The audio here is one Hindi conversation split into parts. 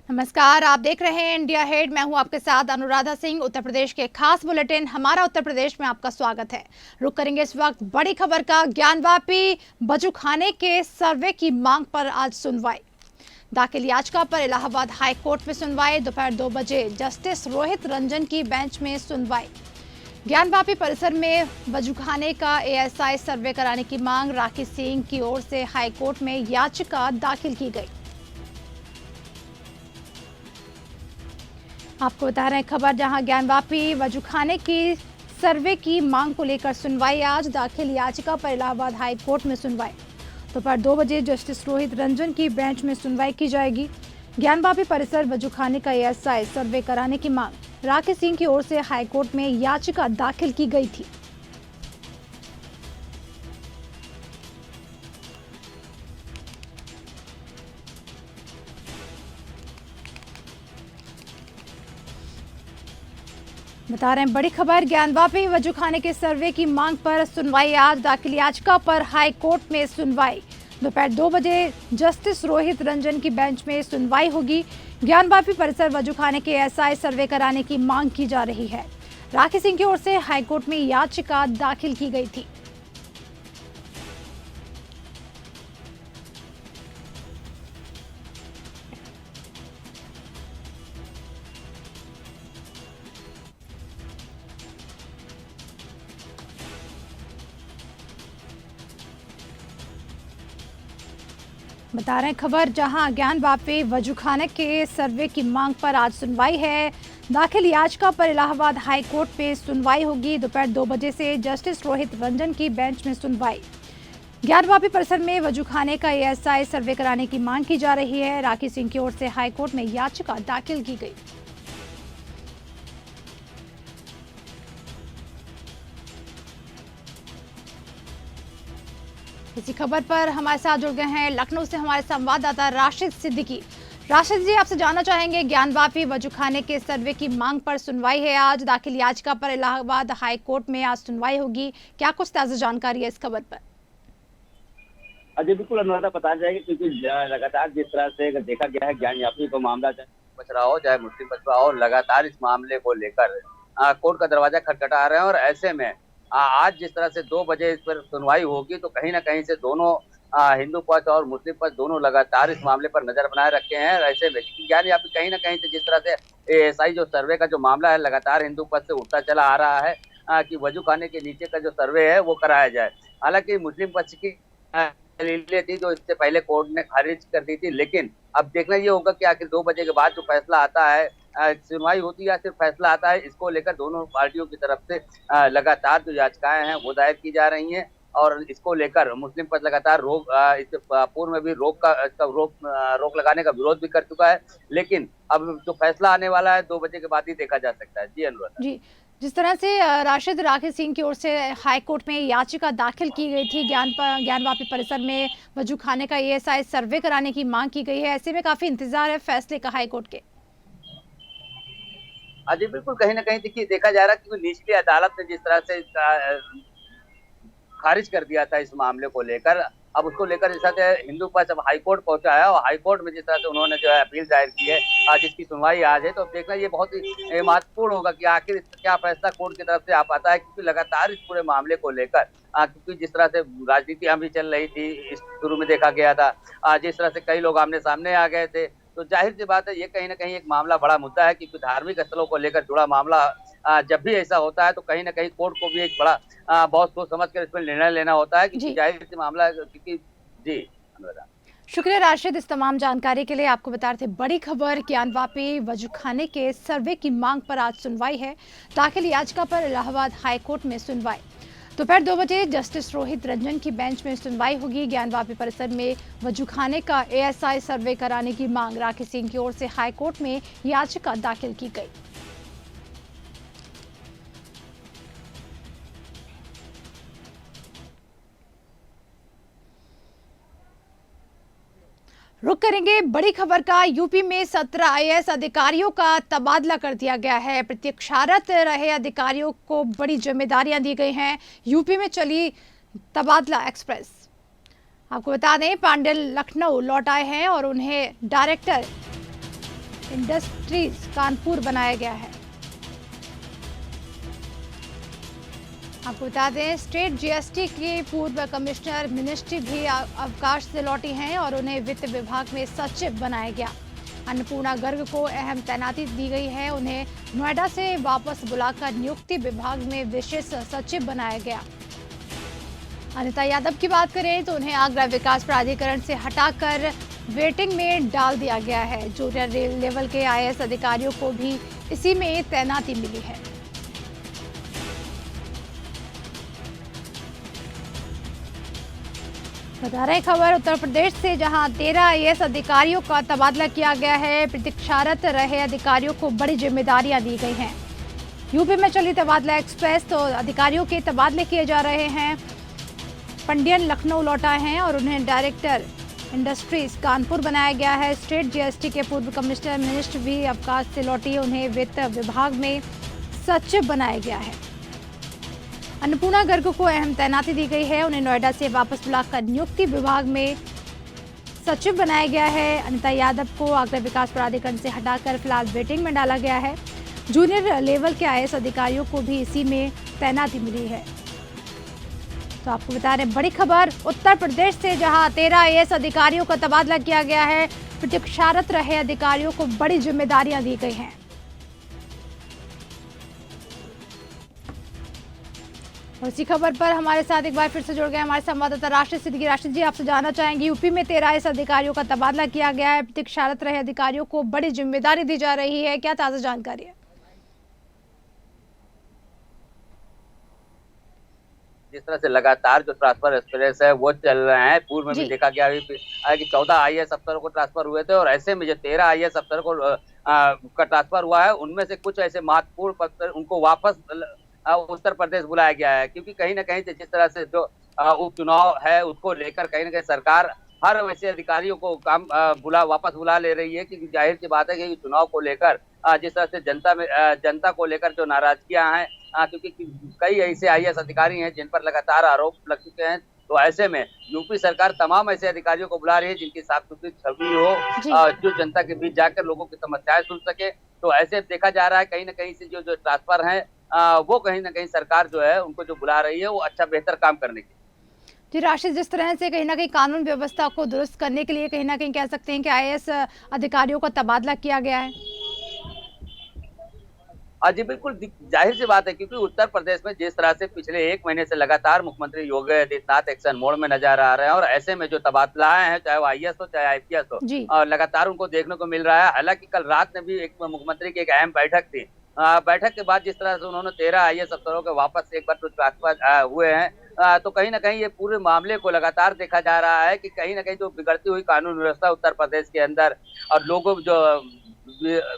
नमस्कार, आप देख रहे हैं इंडिया हेड। मैं हूं आपके साथ अनुराधा सिंह। उत्तर प्रदेश के खास बुलेटिन हमारा उत्तर प्रदेश में आपका स्वागत है। रुक करेंगे इस वक्त बड़ी खबर का। ज्ञानवापी बजूखाने के सर्वे की मांग पर आज सुनवाई। दाखिल याचिका पर इलाहाबाद हाई कोर्ट में सुनवाई। दोपहर 2 बजे जस्टिस रोहित रंजन की बेंच में सुनवाई। ज्ञानवापी परिसर में बजूखाने का एएसआई सर्वे कराने की मांग राखी सिंह की ओर से हाई कोर्ट में याचिका दाखिल की गई। आपको बता रहे हैं खबर, जहां ज्ञानवापी बजूखाने की सर्वे की मांग को लेकर सुनवाई। आज दाखिल याचिका पर इलाहाबाद हाई कोर्ट में सुनवाई। दोपहर 2 बजे जस्टिस रोहित रंजन की बेंच में सुनवाई की जाएगी। ज्ञानवापी परिसर बजूखाने का एएसआई सर्वे कराने की मांग राखी सिंह की ओर से हाई कोर्ट में याचिका दाखिल की गई थी। बता रहे हैं बड़ी खबर, ज्ञानवापी बजूखाने के सर्वे की मांग पर सुनवाई। आज दाखिल याचिका पर हाई कोर्ट में सुनवाई। दोपहर 2 बजे जस्टिस रोहित रंजन की बेंच में सुनवाई होगी। ज्ञानवापी परिसर बजूखाने के एएसआई सर्वे कराने की मांग की जा रही है। राखी सिंह की ओर से हाई कोर्ट में याचिका दाखिल की गई थी। बता रहे हैं खबर, जहां ज्ञानवापी बजूखाने के सर्वे की मांग पर आज सुनवाई है। दाखिल याचिका पर इलाहाबाद हाई कोर्ट में सुनवाई होगी। दोपहर 2 बजे से जस्टिस रोहित रंजन की बेंच में सुनवाई। ज्ञानवापी परिसर में बजूखाने का एएसआई सर्वे कराने की मांग की जा रही है। राखी सिंह की ओर से हाई कोर्ट में याचिका दाखिल की गई। इसी खबर पर हमारे साथ जुड़ गए हैं लखनऊ से हमारे संवाददाता राशिद सिद्दीकी। राशिद जी, आपसे जानना चाहेंगे, ज्ञानवापी बजूखाने के सर्वे की मांग पर सुनवाई है। आज दाखिल याचिका पर इलाहाबाद हाई कोर्ट में आज सुनवाई होगी। क्या कुछ ताज़ा जानकारी है इस खबर पर? अजय, बिल्कुल अनुराधा बताया जाएगा, क्योंकि लगातार जिस तरह से देखा गया है ज्ञानवापी को मामला चाहे बच रहा हो चाहे मुस्लिम बच रहा हो, लगातार इस मामले को लेकर कोर्ट का दरवाजा खटखटा रहे हैं। और ऐसे में आज जिस तरह से 2 बजे इस पर सुनवाई होगी, तो कहीं ना कहीं से दोनों हिंदू पक्ष और मुस्लिम पक्ष दोनों लगातार इस मामले पर नजर बनाए रखे हैं। ऐसे में ज्ञानवापी कहीं ना कहीं से जिस तरह से एएसआई जो सर्वे का जो मामला है लगातार हिंदू पक्ष से उठता चला आ रहा है कि बजूखाने के नीचे का जो सर्वे है वो कराया जाए। हालांकि मुस्लिम पक्ष की दलीलें थी जो इससे पहले कोर्ट ने खारिज कर दी थी, लेकिन अब देखना ये होगा कि आखिर 2 बजे के बाद जो फैसला आता है, सुनवाई होती है या सिर्फ फैसला आता है, इसको लेकर दोनों पार्टियों की तरफ से लगातार जो याचिकाएं हैं वो दायर की जा रही हैं। और इसको लेकर मुस्लिम पक्ष लगातार इससे पूर्व में भी रोक लगाने का विरोध भी कर चुका है। लेकिन अब जो फैसला आने वाला है 2 बजे के बाद ही देखा जा सकता है। जी अनुराधा। जी, जिस तरह से राशिद, राखी सिंह की ओर से हाई कोर्ट में याचिका दाखिल की गई थी, ज्ञानवापी परिसर में बजूखाने का एएसआई सर्वे कराने की मांग की गई है। ऐसे में काफी इंतजार है फैसले का हाई कोर्ट के। जी बिल्कुल, कहीं ना कहीं देखिए देखा जा रहा है कि निचली अदालत ने जिस तरह से खारिज कर दिया था इस मामले को लेकर, अब उसको लेकर जिस तरह से हिंदू पक्ष अब हाई कोर्ट पहुंचा है और हाई कोर्ट में जिस तरह से उन्होंने जो है अपील दायर की है, जिसकी सुनवाई आज है, तो अब देखना ये बहुत ही महत्वपूर्ण होगा कि आखिर क्या फैसला कोर्ट की तरफ से आ पाता है। क्योंकि लगातार इस पूरे मामले को लेकर क्योंकि जिस तरह से राजनीति यहाँ भी चल रही थी, इस शुरू में देखा गया था जिस तरह से कई लोग आमने सामने आ गए थे, तो जाहिर सी बात है ये कहीं ना कहीं एक मामला बड़ा मुद्दा है। क्योंकि धार्मिक स्थलों को लेकर जुड़ा मामला जब भी ऐसा होता है तो कहीं ना कहीं कोर्ट को भी एक बड़ा बहुत सोच समझ कर इसमें निर्णय लेना होता है, क्योंकि जाहिर सी मामला क्योंकि जी अनुराधा। शुक्रिया राशिद इस तमाम जानकारी के लिए। आपको बता रहे थे बड़ी खबर, ज्ञानवापी बजूखाने के सर्वे की मांग पर आज सुनवाई है। दाखिल याचिका पर इलाहाबाद हाई कोर्ट में सुनवाई। दोपहर 2 बजे जस्टिस रोहित रंजन की बेंच में सुनवाई होगी। ज्ञानवापी परिसर में बजूखाने का एएसआई सर्वे कराने की मांग राखी सिंह की ओर से हाई कोर्ट में याचिका दाखिल की गई। रुक करेंगे बड़ी खबर का। यूपी में 17 आईएएस अधिकारियों का तबादला कर दिया गया है। प्रतीक्षारत रहे अधिकारियों को बड़ी जिम्मेदारियां दी गई हैं। यूपी में चली तबादला एक्सप्रेस। आपको बता दें, पांडेल लखनऊ लौट आए हैं और उन्हें डायरेक्टर इंडस्ट्रीज कानपुर बनाया गया है। आपको बता दें, स्टेट जीएसटी के पूर्व कमिश्नर मिनिस्ट्री भी अवकाश से लौटी हैं और उन्हें वित्त विभाग में सचिव बनाया गया। अन्नपूर्णा गर्ग को अहम तैनाती दी गई है। उन्हें नोएडा से वापस बुलाकर नियुक्ति विभाग में विशेष सचिव बनाया गया। अनिता यादव की बात करें तो उन्हें आगरा विकास प्राधिकरण से हटाकर वेटिंग में डाल दिया गया है। जूनियर लेवल के आईएएस अधिकारियों को भी इसी में तैनाती मिली है। बता रहे खबर उत्तर प्रदेश से, जहां 13 आईएएस अधिकारियों का तबादला किया गया है। प्रतीक्षारत रहे अधिकारियों को बड़ी जिम्मेदारियां दी गई हैं। यूपी में चली तबादला एक्सप्रेस, तो अधिकारियों के तबादले किए जा रहे हैं। पंडियन लखनऊ लौटा हैं और उन्हें डायरेक्टर इंडस्ट्रीज कानपुर बनाया गया है। स्टेट जीएसटी के पूर्व कमिश्नर मिनिस्ट्री भी अवकाश से लौटी, उन्हें वित्त विभाग में सचिव बनाया गया है। अन्नपूर्णा गर्ग को अहम तैनाती दी गई है। उन्हें नोएडा से वापस बुलाकर नियुक्ति विभाग में सचिव बनाया गया है। अनिता यादव को आगरा विकास प्राधिकरण से हटाकर फिलहाल वेटिंग में डाला गया है। जूनियर लेवल के आईएएस अधिकारियों को भी इसी में तैनाती मिली है। तो आपको बता रहे बड़ी खबर उत्तर प्रदेश से, जहां 13 आईएएस अधिकारियों का तबादला किया गया है। प्रतीक्षारत रहे अधिकारियों को बड़ी जिम्मेदारियां दी गई हैं। और इसी खबर पर हमारे साथ एक बार फिर से जुड़ गए हमारे संवाददाता राशिद सिद्दीकी। राशिद जी, आपसे जानना चाहेंगे, यूपी में 13 आईएएस अधिकारियों का तबादला किया गया है। प्रतीक्षारत रहे अधिकारियों को बड़ी जिम्मेदारी दी जा रही है, क्या ताजा जानकारी है? जिस तरह से लगातार जो ट्रांसफर एक्सप्रेस है वो चल रहे हैं, पूर्व में भी देखा गया कि 14 आईएएस अफसरों को ट्रांसफर हुए थे और ऐसे में जो 13 आईएएस अफसरों को का ट्रांसफर हुआ है, उनमें से कुछ ऐसे महत्वपूर्ण पद पर उनको वापस उत्तर प्रदेश बुलाया गया है। क्योंकि कहीं ना कहीं जिस तरह से जो उपचुनाव है उसको लेकर कहीं ना कहीं सरकार हर वैसे अधिकारियों को काम वापस बुला ले रही है। क्योंकि जाहिर सी बात है कि चुनाव को लेकर जिस तरह से जनता को लेकर जो नाराजगियां हैं, क्योंकि कई ऐसे आईएएस अधिकारी हैं जिन पर लगातार आरोप लग चुके हैं, तो ऐसे में यूपी सरकार तमाम ऐसे अधिकारियों को बुला रही है जिनकी साफ सुथरी छवि हो, जो जनता के बीच जाकर लोगों की समस्याएं सुन सके। तो ऐसे देखा जा रहा है कहीं ना कहीं से जो ट्रांसफर है वो कहीं ना कहीं सरकार जो है उनको जो बुला रही है वो अच्छा बेहतर काम करने के। जी राशिद, जिस तरह से कहीं ना कहीं कानून व्यवस्था को दुरुस्त करने के लिए कहीं ना कहीं कह सकते हैं कि आईएएस अधिकारियों का तबादला किया गया है। जी बिल्कुल, जाहिर सी बात है क्योंकि उत्तर प्रदेश में जिस तरह से पिछले 1 महीने से लगातार मुख्यमंत्री योगी आदित्यनाथ एक्शन मोड में नजर आ रहे हैं और ऐसे में जो तबादलाएं हैं, चाहे वो आईएएस हो चाहे आईपीएस हो, और लगातार उनको देखने को मिल रहा है। हालांकि कल रात में भी एक मुख्यमंत्री की एक अहम बैठक थी। बैठक के बाद जिस तरह से उन्होंने 13 आईएएस अफसरों के वापस एक बार तो ट्रांसफर हुए हैं, तो कहीं ना कहीं ये पूरे मामले को लगातार देखा जा रहा है कि कहीं ना कहीं जो बिगड़ती हुई कानून व्यवस्था उत्तर प्रदेश के अंदर और लोगों जो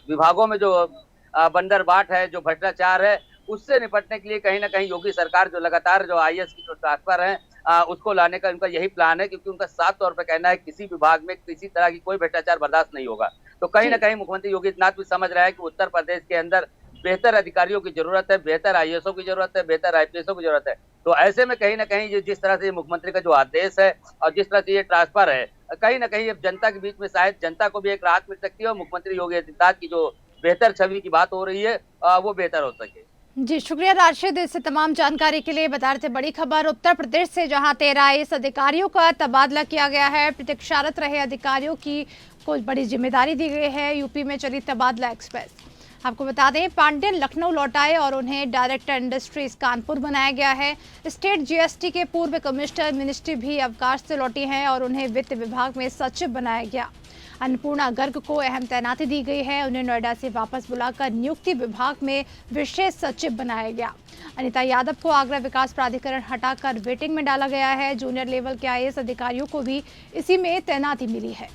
विभागों में जो बंदरबाट है, जो भ्रष्टाचार है, उससे निपटने के लिए कहीं ना कहीं योगी सरकार जो लगातार जो आईएएस की जो ट्रांसफर है उसको लाने का उनका यही प्लान है। क्योंकि उनका साफ तौर पर कहना है किसी विभाग में किसी तरह की कोई भ्रष्टाचार बर्दाश्त नहीं होगा। तो कहीं ना कहीं मुख्यमंत्री योगी आदित्यनाथ भी समझ रहा है कि उत्तर प्रदेश के अंदर बेहतर अधिकारियों की जरूरत है, बेहतर आईएएसओ की जरूरत है, बेहतर आईपीएसओ की जरूरत है। तो ऐसे में कहीं ना कहीं जिस तरह से मुख्यमंत्री का जो आदेश है और जिस तरह से ये ट्रांसफर है, कहीं ना कहीं जनता के बीच में शायद जनता को भी एक राहत मिल सकती है और मुख्यमंत्री योगी आदित्यनाथ की जो बेहतर छवि की बात हो रही है वो बेहतर हो सके। जी शुक्रिया राशिद, इस तमाम जानकारी के लिए। बता रहे थे बड़ी खबर उत्तर प्रदेश से, जहां 13 आईएएस अधिकारियों का तबादला किया गया है। प्रतीक्षारत रहे अधिकारियों की को बड़ी जिम्मेदारी दी गई है। यूपी में चली तबादला एक्सप्रेस। आपको बता दें, पांडियन लखनऊ लौटाए और उन्हें डायरेक्टर इंडस्ट्रीज कानपुर बनाया गया है। स्टेट जीएसटी के पूर्व कमिश्नर मिनिस्ट्री भी अवकाश से लौटी हैं और उन्हें वित्त विभाग में सचिव बनाया गया। अन्नपूर्णा गर्ग को अहम तैनाती दी गई है। उन्हें नोएडा से वापस बुलाकर नियुक्ति विभाग में विशेष सचिव बनाया गया। अनिता यादव को आगरा विकास प्राधिकरण हटाकर वेटिंग में डाला गया है। जूनियर लेवल के आईएएस अधिकारियों को भी इसी में तैनाती मिली है।